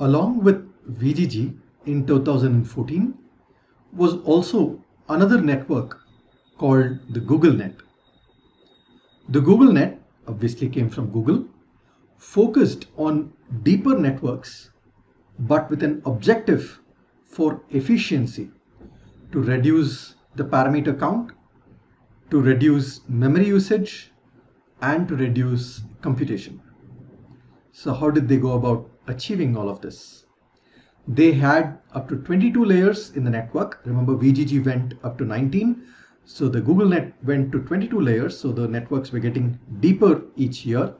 Along with VGG in 2014 was also another network called the GoogleNet. The GoogleNet obviously came from Google, focused on deeper networks but with an objective for efficiency, to reduce the parameter count, to reduce memory usage, and to reduce computation. So how did they go about achieving all of this? They had up to 22 layers in the network. Remember, VGG went up to 19. So the GoogleNet went to 22 layers. So the networks were getting deeper each year.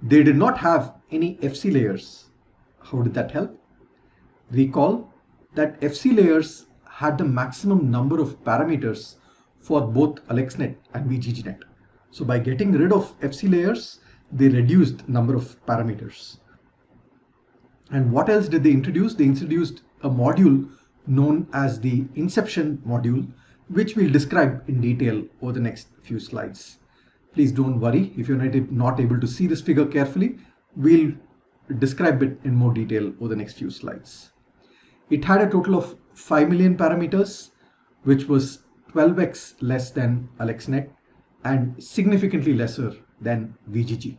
They did not have any FC layers. How did that help? Recall that FC layers had the maximum number of parameters for both AlexNet and VGGNet. So by getting rid of FC layers, they reduced number of parameters. And what else did they introduce? They introduced a module known as the Inception module, which we'll describe in detail over the next few slides. Please don't worry if you're not able to see this figure carefully. We'll describe it in more detail over the next few slides. It had a total of 5 million parameters, which was 12x less than AlexNet and significantly lesser than VGG.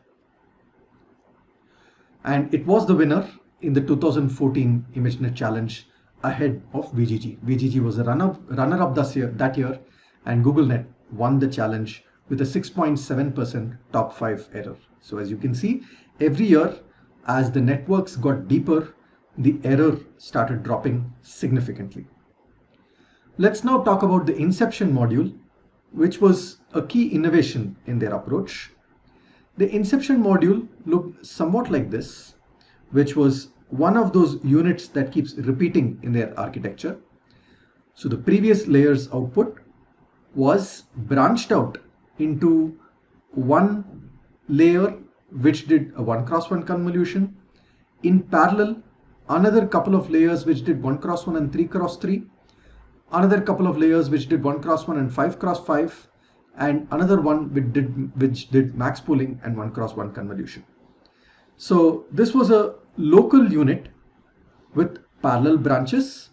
And it was the winner in the 2014 ImageNet challenge ahead of VGG. VGG was a runner-up that year, and GoogleNet won the challenge with a 6.7% top 5 error. So as you can see, every year as the networks got deeper, the error started dropping significantly. Let's now talk about the Inception module, which was a key innovation in their approach. The Inception module looked somewhat like this, which was one of those units that keeps repeating in their architecture. So the previous layer's output was branched out into one layer which did a 1x1 convolution. In parallel, another couple of layers which did 1x1 and 3x3, another couple of layers which did 1x1 and 5x5, and another one which did max pooling and 1x1 convolution. So this was a local unit with parallel branches,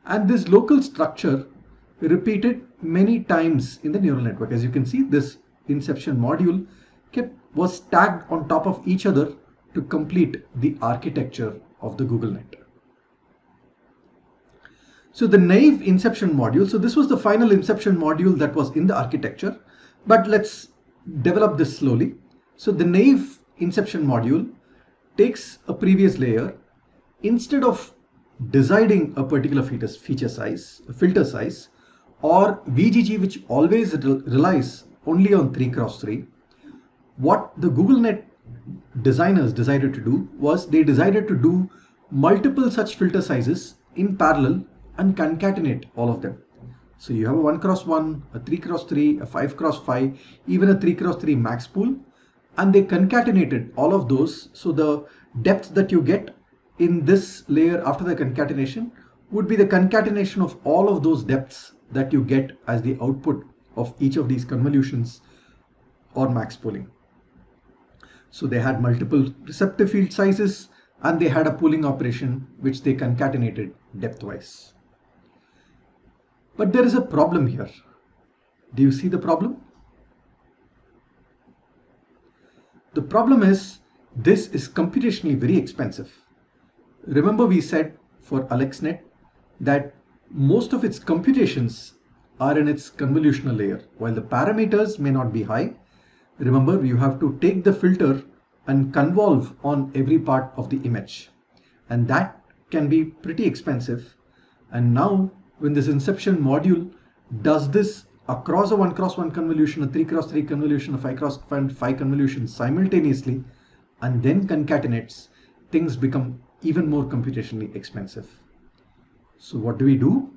and this local structure repeated many times in the neural network. As you can see, this Inception module was stacked on top of each other to complete the architecture of the GoogleNet. So the naive Inception module, so this was the final Inception module that was in the architecture, but let's develop this slowly. So the naive Inception module takes a previous layer. Instead of deciding a particular filter size, or VGG, which always relies only on 3x3, what the GoogleNet designers decided to do was they decided to do multiple such filter sizes in parallel and concatenate all of them. So you have a 1x1, a 3x3, a 5x5, even a 3x3 max pool, and they concatenated all of those. So the depth that you get in this layer after the concatenation would be the concatenation of all of those depths that you get as the output of each of these convolutions or max pooling. So they had multiple receptive field sizes, and they had a pooling operation which they concatenated depth-wise. But there is a problem here. Do you see the problem? The problem is this is computationally very expensive. Remember, we said for AlexNet that most of its computations are in its convolutional layer. While the parameters may not be high, remember, you have to take the filter and convolve on every part of the image, and that can be pretty expensive. And now when this Inception module does this across a 1x1 convolution, a 3x3 convolution, a 5x5 convolution simultaneously, and then concatenates, things become even more computationally expensive. So what do?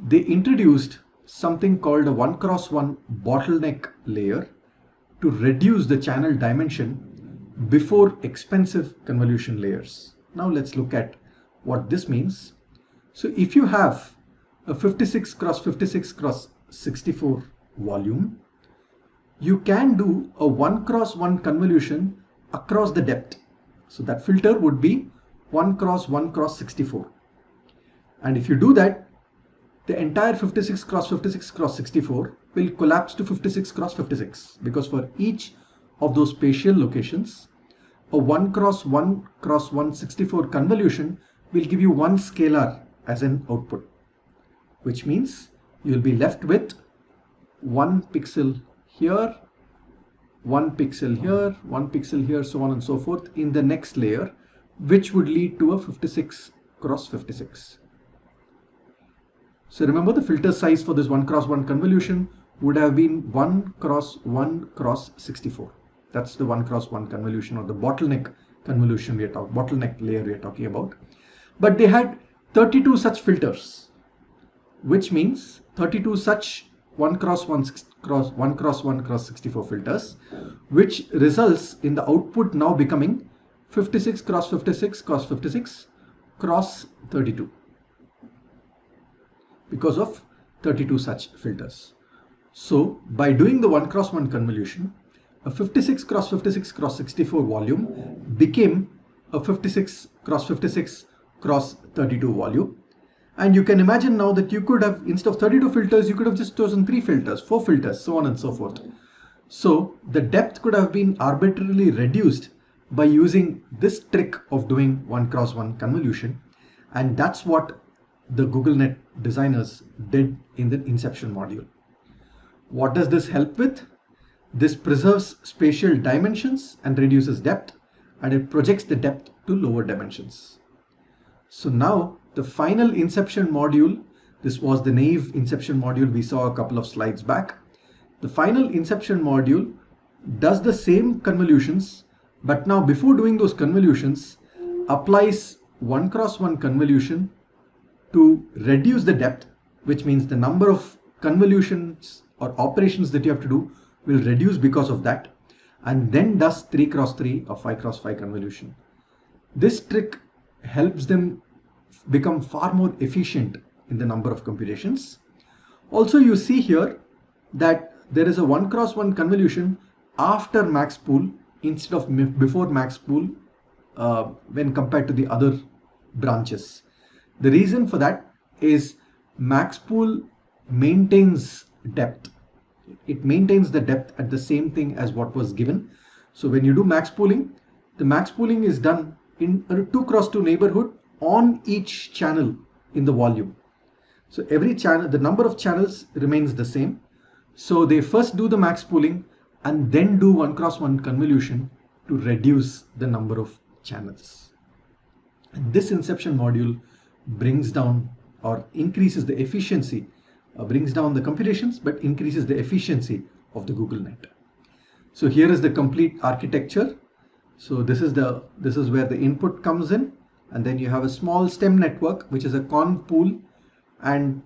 They introduced something called a 1x1 bottleneck layer to reduce the channel dimension before expensive convolution layers. Now let's look at what this means. So if you have a 56x56x64 volume, you can do a 1x1 convolution across the depth. So that filter would be 1 cross 1 cross 64. And if you do that, the entire 56 cross 56 cross 64 will collapse to 56 cross 56, because for each of those spatial locations, a 1 cross 1 cross 164 convolution will give you one scalar as an output, which means you'll be left with 1 pixel here, 1 pixel here, 1 pixel here, so on and so forth in the next layer, which would lead to a 56 cross 56. So remember, the filter size for this 1 cross 1 convolution would have been 1 cross 1 cross 64. That's the 1 cross 1 convolution, or the bottleneck convolution bottleneck layer we are talking about. But they had 32 such filters, which means 32 such 1 cross 1 cross 1 cross 1 cross 64 filters, which results in the output now becoming 56 cross 56 cross 56 cross 32, because of 32 such filters. So by doing the 1 cross 1 convolution, a 56 cross 56 cross 64 volume became a 56 cross 56 cross 32 volume. And you can imagine now that you could have, instead of 32 filters, you could have just chosen 3 filters, 4 filters, so on and so forth. So the depth could have been arbitrarily reduced by using this trick of doing 1 cross 1 convolution. And that's what the GoogleNet designers did in the Inception module. What does this help with? This preserves spatial dimensions and reduces depth, and it projects the depth to lower dimensions. So now the final Inception module, this was the naive Inception module we saw a couple of slides back. The final Inception module does the same convolutions, but now before doing those convolutions, applies 1 cross 1 convolution to reduce the depth, which means the number of convolutions or operations that you have to do will reduce because of that, and then does 3 cross 3 or 5 cross 5 convolution. This trick helps them become far more efficient in the number of computations. Also, you see here that there is a 1 cross 1 convolution after max pool instead of before max pool when compared to the other branches. The reason for that is max pool maintains depth. It maintains the depth at the same thing as what was given. So when you do max pooling, the max pooling is done in a 2 cross 2 neighborhood on each channel in the volume. So every channel, the number of channels remains the same. So they first do the max pooling and then do 1 cross 1 convolution to reduce the number of channels. And this Inception module brings down or increases the efficiency, brings down the computations, but increases the efficiency of the GoogleNet. So here is the complete architecture. So this is where the input comes in, and then you have a small stem network, which is a con pool and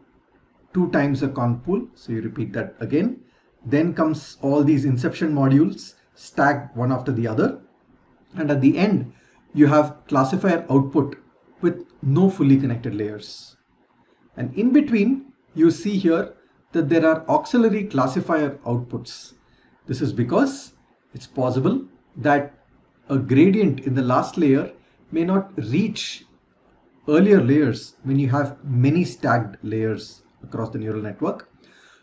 2 times a con pool. So you repeat that again. Then comes all these Inception modules stacked one after the other. And at the end, you have classifier output with no fully connected layers. And in between, you see here that there are auxiliary classifier outputs. This is because it's possible that a gradient in the last layer may not reach earlier layers when you have many stacked layers across the neural network.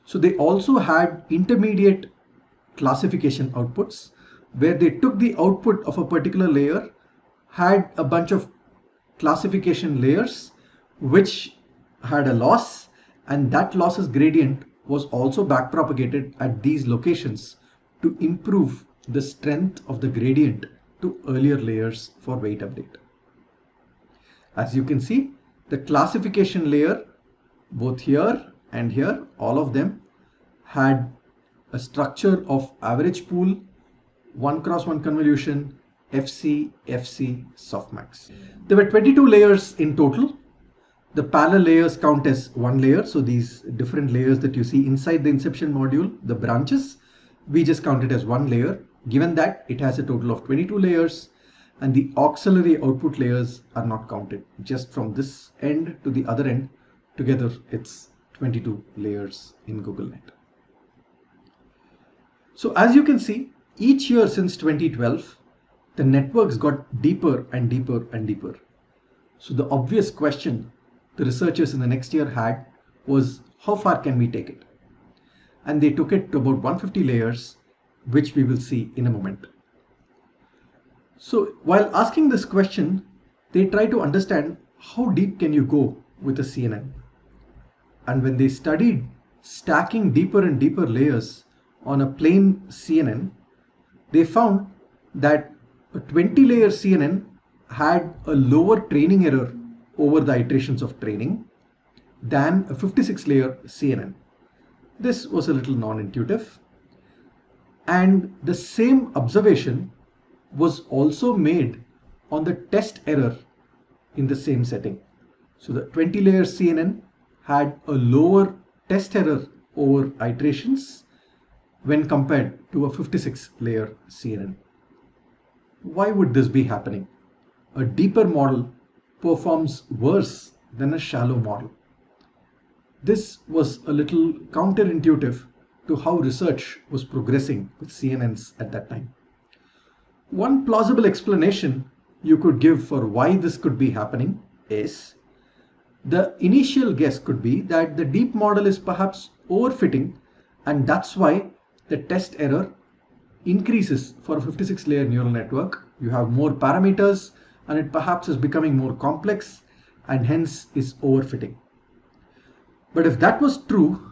So they also had intermediate classification outputs where they took the output of a particular layer, had a bunch of classification layers which had a loss, and that losses gradient was also backpropagated at these locations to improve the strength of the gradient to earlier layers for weight update. As you can see, the classification layer, both here and here, all of them had a structure of average pool, 1 cross 1 convolution, FC, Softmax. There were 22 layers in total. The parallel layers count as one layer. So these different layers that you see inside the Inception module, the branches, we just count it as one layer, given that it has a total of 22 layers, and the auxiliary output layers are not counted. Just from this end to the other end, together it's 22 layers in GoogleNet. So as you can see, each year since 2012, the networks got deeper and deeper and deeper. So the obvious question the researchers in the next year had was, how far can we take it? And they took it to about 150 layers, which we will see in a moment. So while asking this question, they try to understand how deep can you go with a CNN. And when they studied stacking deeper and deeper layers on a plain CNN, they found that a 20-layer CNN had a lower training error over the iterations of training than a 56-layer CNN. This was a little non-intuitive. And the same observation was also made on the test error in the same setting. So the 20-layer CNN had a lower test error over iterations when compared to a 56-layer CNN. Why would this be happening? A deeper model performs worse than a shallow model. This was a little counterintuitive to how research was progressing with CNNs at that time. One plausible explanation you could give for why this could be happening is the initial guess could be that the deep model is perhaps overfitting, and that's why the test error increases for a 56-layer neural network. You have more parameters and it perhaps is becoming more complex and hence is overfitting. But if that was true,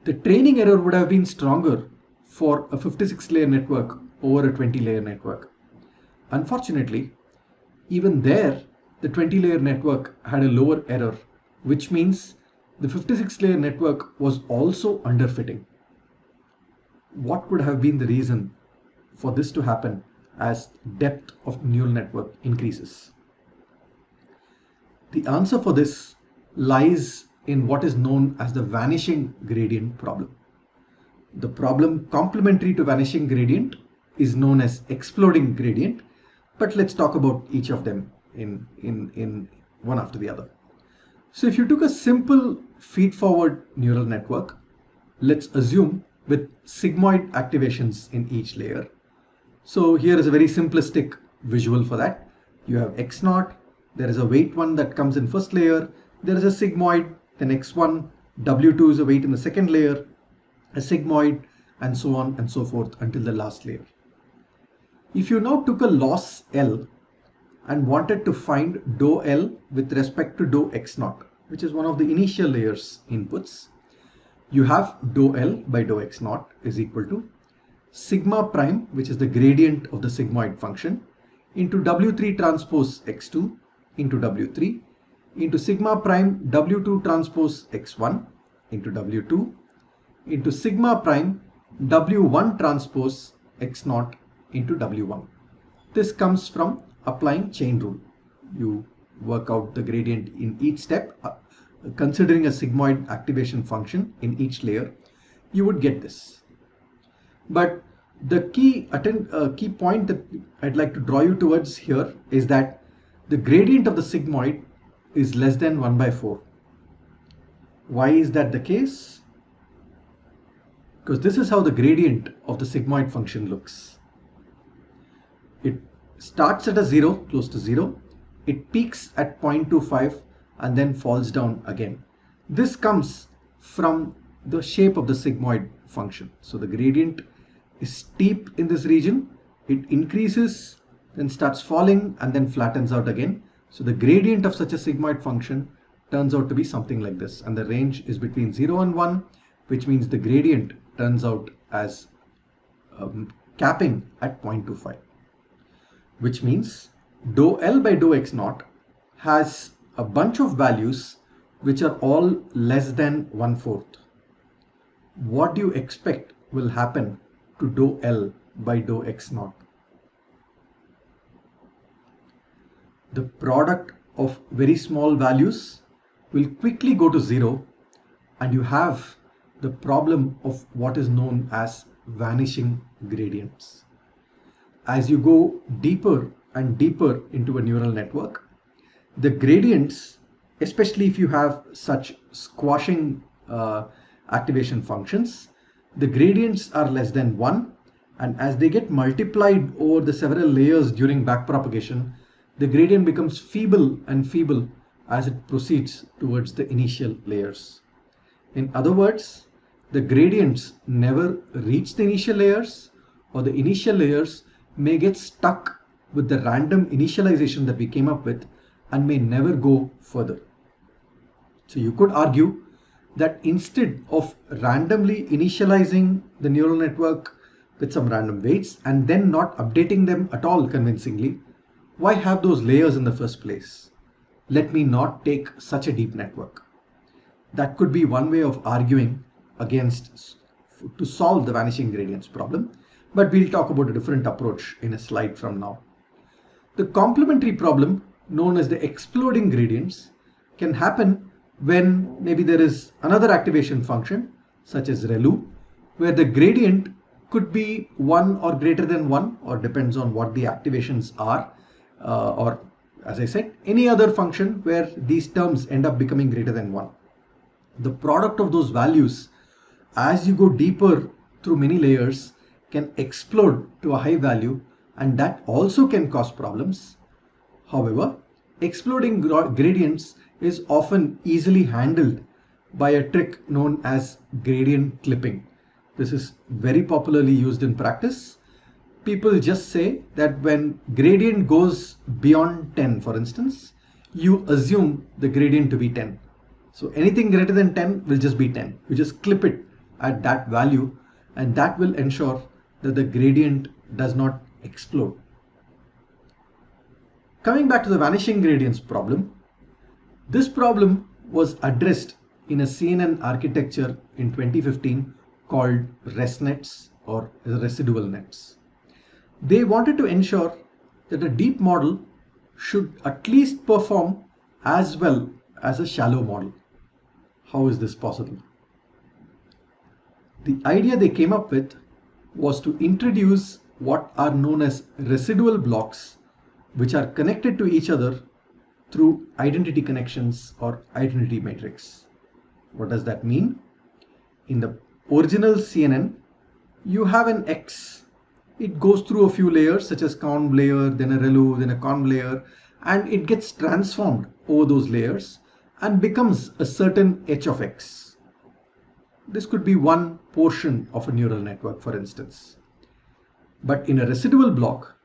the training error would have been stronger for a 56-layer network over a 20-layer network. Unfortunately, even there, the 20-layer network had a lower error, which means the 56-layer network was also underfitting. What could have been the reason for this to happen as depth of neural network increases? The answer for this lies in what is known as the vanishing gradient problem. The problem complementary to vanishing gradient is known as exploding gradient, but let's talk about each of them in one after the other. So if you took a simple feed-forward neural network, let's assume with sigmoid activations in each layer. So here is a very simplistic visual for that. You have x0, there is a weight one that comes in first layer, there is a sigmoid, then x1, w2 is a weight in the second layer, a sigmoid, and so on and so forth until the last layer. If you now took a loss L and wanted to find dou L with respect to dou x0, which is one of the initial layers inputs, you have dou L by dou x0 is equal to sigma prime, which is the gradient of the sigmoid function, into w3 transpose x2 into w3 into sigma prime w2 transpose x1 into w2 into sigma prime w1 transpose x0 into w1. This comes from applying chain rule. You work out the gradient in each step, considering a sigmoid activation function in each layer, you would get this. But the key point that I'd like to draw you towards here is that the gradient of the sigmoid is less than 1 by 4. Why is that the case? Because this is how the gradient of the sigmoid function looks. It starts at a 0, close to 0. It peaks at 0.25 and then falls down again. This comes from the shape of the sigmoid function. So the gradient is steep in this region. It increases, then starts falling and then flattens out again. So the gradient of such a sigmoid function turns out to be something like this, and the range is between 0 and 1, which means the gradient turns out as capping at 0.25, which means dou L by dou x0 has a bunch of values which are all less than 1/4. What do you expect will happen to dou L by dou x0? The product of very small values will quickly go to 0, and you have the problem of what is known as vanishing gradients. As you go deeper and deeper into a neural network, the gradients, especially if you have such squashing activation functions, the gradients are less than 1, and as they get multiplied over the several layers during backpropagation, the gradient becomes feeble and feeble as it proceeds towards the initial layers. In other words, the gradients never reach the initial layers, or the initial layers may get stuck with the random initialization that we came up with and may never go further. So you could argue that instead of randomly initializing the neural network with some random weights and then not updating them at all convincingly, why have those layers in the first place? Let me not take such a deep network. That could be one way of arguing against to solve the vanishing gradients problem, but we'll talk about a different approach in a slide from now. The complementary problem, known as the exploding gradients, can happen when maybe there is another activation function such as ReLU, where the gradient could be 1 or greater than 1, or depends on what the activations are, or as I said, any other function where these terms end up becoming greater than 1. The product of those values, as you go deeper through many layers, can explode to a high value, and that also can cause problems. However, exploding gradients is often easily handled by a trick known as gradient clipping. This is very popularly used in practice. People just say that when gradient goes beyond 10, for instance, you assume the gradient to be 10. So anything greater than 10 will just be 10. You just clip it at that value, and that will ensure that the gradient does not explode. Coming back to the vanishing gradients problem, this problem was addressed in a CNN architecture in 2015 called ResNets, or residual nets. They wanted to ensure that a deep model should at least perform as well as a shallow model. How is this possible? The idea they came up with was to introduce what are known as residual blocks, which are connected to each other through identity connections or identity matrix. What does that mean? In the original CNN, you have an X. It goes through a few layers such as conv layer, then a ReLU, then a conv layer, and it gets transformed over those layers and becomes a certain h of X. This could be one portion of a neural network, for instance. But in a residual block,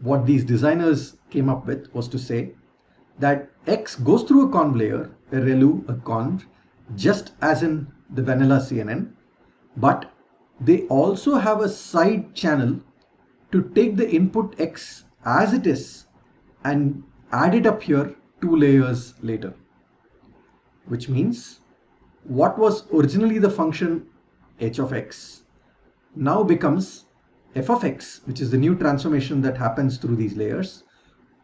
what these designers came up with was to say that X goes through a conv layer, a ReLU, a conv, just as in the vanilla CNN, but they also have a side channel to take the input X as it is and add it up here 2 layers later. Which means what was originally the function h of X now becomes f of X, which is the new transformation that happens through these layers,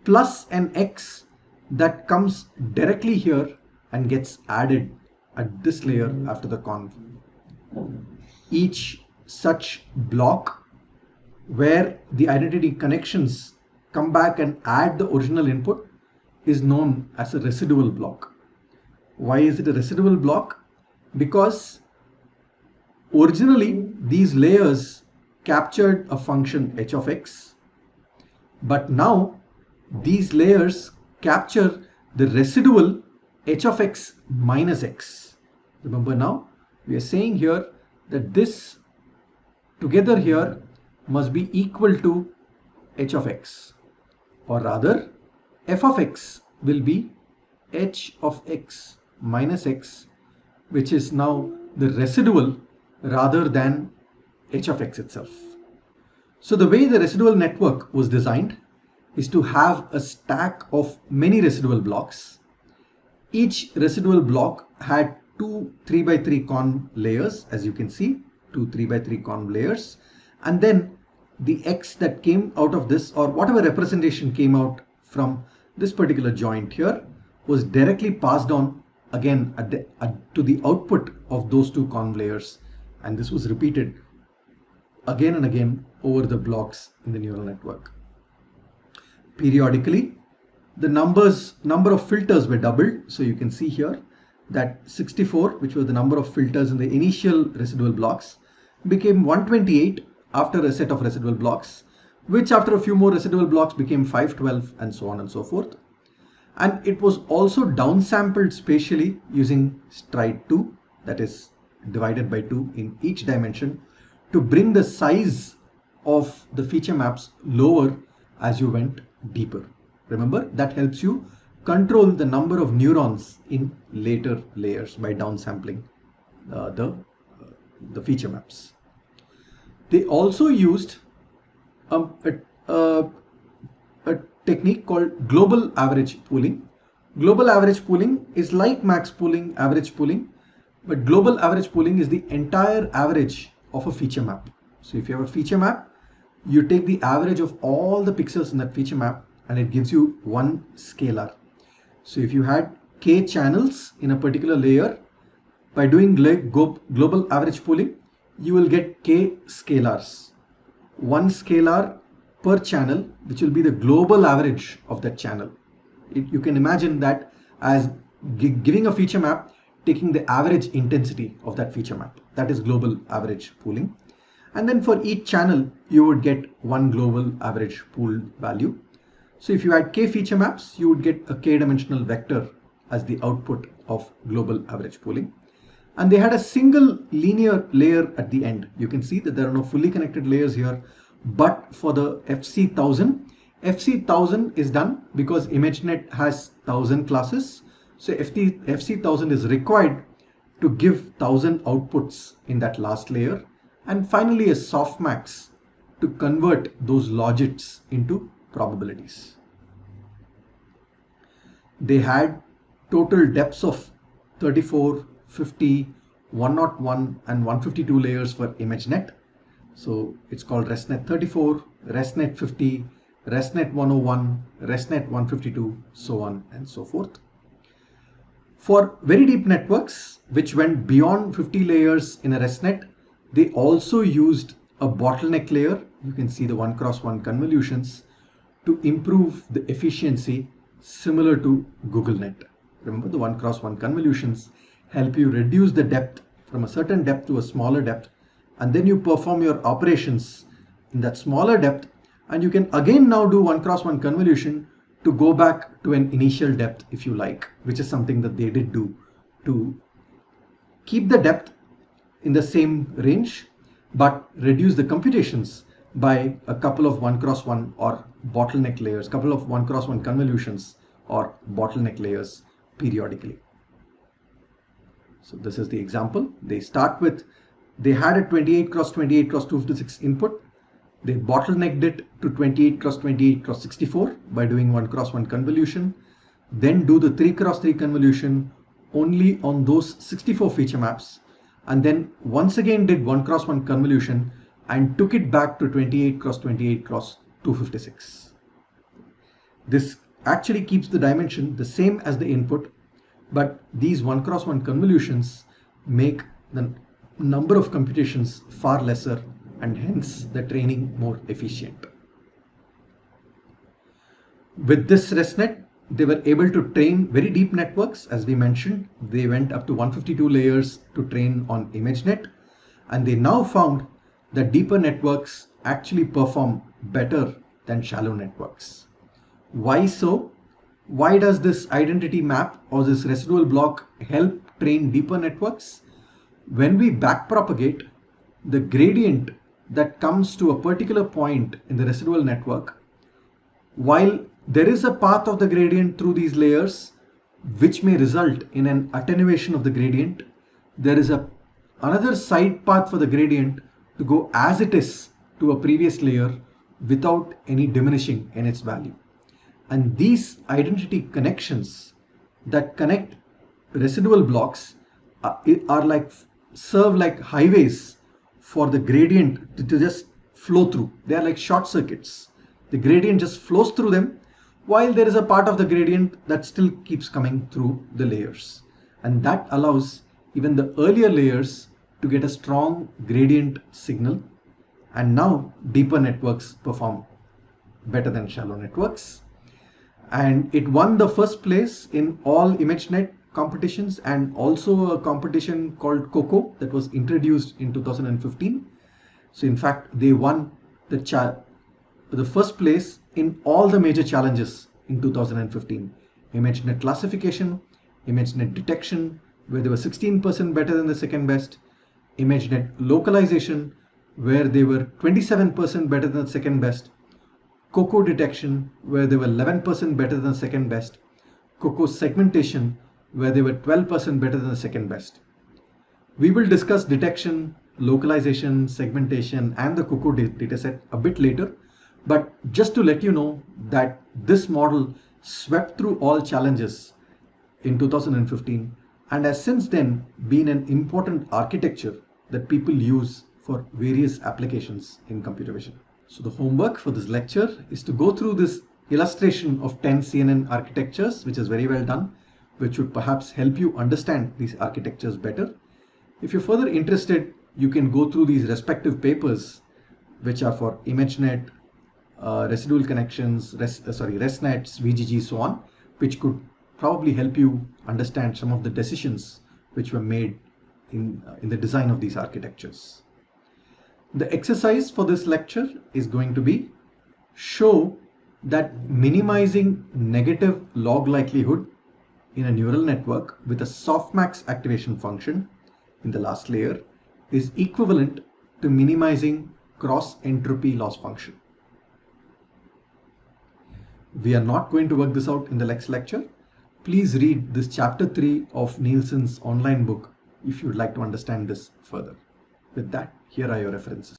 plus an X that comes directly here and gets added at this layer after the conv. Each such block where the identity connections come back and add the original input is known as a residual block. Why is it a residual block? Because originally these layers captured a function h of X, but now these layers capture the residual h of X minus X. Remember, now we are saying here that this together here must be equal to h of X, or rather f of X will be h of X minus X, which is now the residual rather than h of X itself. So the way the residual network was designed is to have a stack of many residual blocks. Each residual block had 2 3x3 conv layers, as you can see, 2 3x3 conv layers, and then the X that came out of this, or whatever representation came out from this particular joint here, was directly passed on again to the output of those 2 conv layers, and this was repeated again and again over the blocks in the neural network. Periodically, the number of filters were doubled. So you can see here that 64, which was the number of filters in the initial residual blocks, became 128 after a set of residual blocks, which after a few more residual blocks became 512 and so on and so forth. And it was also downsampled spatially using stride 2, that is divided by 2 in each dimension, to bring the size of the feature maps lower as you went deeper. Remember, that helps you control the number of neurons in later layers by downsampling the feature maps. They also used a technique called global average pooling. Global average pooling is like max pooling, average pooling, but global average pooling is the entire average of a feature map. So if you have a feature map, you take the average of all the pixels in that feature map and it gives you one scalar. So if you had k channels in a particular layer, by doing global average pooling, you will get k scalars. One scalar per channel, which will be the global average of that channel. You can imagine that as giving a feature map, taking the average intensity of that feature map. That is global average pooling. And then for each channel, you would get one global average pooled value. So if you had k feature maps, you would get a k-dimensional vector as the output of global average pooling. And they had a single linear layer at the end. You can see that there are no fully connected layers here, but for the FC1000, FC1000 is done because ImageNet has 1000 classes. So FC1000 is required to give 1000 outputs in that last layer. And finally a Softmax to convert those logits into probabilities. They had total depths of 34, 50, 101 and 152 layers for ImageNet. So it's called ResNet 34, ResNet 50, ResNet 101, ResNet 152, so on and so forth. For very deep networks, which went beyond 50 layers in a ResNet, they also used a bottleneck layer. You can see the 1x1 convolutions to improve the efficiency, similar to GoogleNet. Remember, the 1x1 convolutions help you reduce the depth from a certain depth to a smaller depth, and then you perform your operations in that smaller depth, and you can again now do 1x1 convolution to go back to an initial depth if you like, which is something that they did do to keep the depth in the same range but reduce the computations by a couple of 1x1 or bottleneck layers, couple of 1x1 convolutions or bottleneck layers periodically. So this is the example. They had a 28x28x256 input. They bottlenecked it to 28x28x64 by doing 1x1 convolution, then do the 3x3 convolution only on those 64 feature maps, and then once again did 1x1 convolution and took it back to 28x28x256. This actually keeps the dimension the same as the input, but these 1x1 convolutions make the number of computations far lesser and hence the training more efficient. With this ResNet, they were able to train very deep networks. As we mentioned, they went up to 152 layers to train on ImageNet, and they now found that deeper networks actually perform better than shallow networks. Why so? Why does this identity map or this residual block help train deeper networks? When we backpropagate, the gradient that comes to a particular point in the residual network, while there is a path of the gradient through these layers which may result in an attenuation of the gradient, there is another side path for the gradient to go as it is to a previous layer without any diminishing in its value. And these identity connections that connect residual blocks serve like highways for the gradient to just flow through. They are like short circuits. The gradient just flows through them, while there is a part of the gradient that still keeps coming through the layers. And that allows even the earlier layers to get a strong gradient signal. And now deeper networks perform better than shallow networks. And it won the first place in all ImageNet competitions and also a competition called COCO that was introduced in 2015. So in fact, they won the the first place in all the major challenges in 2015. ImageNet classification, ImageNet detection, where they were 16% better than the second best, ImageNet localization, where they were 27% better than the second best, COCO detection, where they were 11% better than the second best, COCO segmentation, where they were 12% better than the second best. We will discuss detection, localization, segmentation, and the COCO dataset a bit later, but just to let you know that this model swept through all challenges in 2015 and has since then been an important architecture that people use for various applications in computer vision. So the homework for this lecture is to go through this illustration of 10 CNN architectures, which is very well done, which would perhaps help you understand these architectures better. If you're further interested, you can go through these respective papers, which are for ImageNet, residual connections, ResNets, VGG, so on, which could probably help you understand some of the decisions which were made in the design of these architectures. The exercise for this lecture is going to be show that minimizing negative log likelihood in a neural network with a softmax activation function in the last layer is equivalent to minimizing cross-entropy loss function. We are not going to work this out in the next lecture. Please read this chapter 3 of Nielsen's online book if you would like to understand this further. With that, here are your references.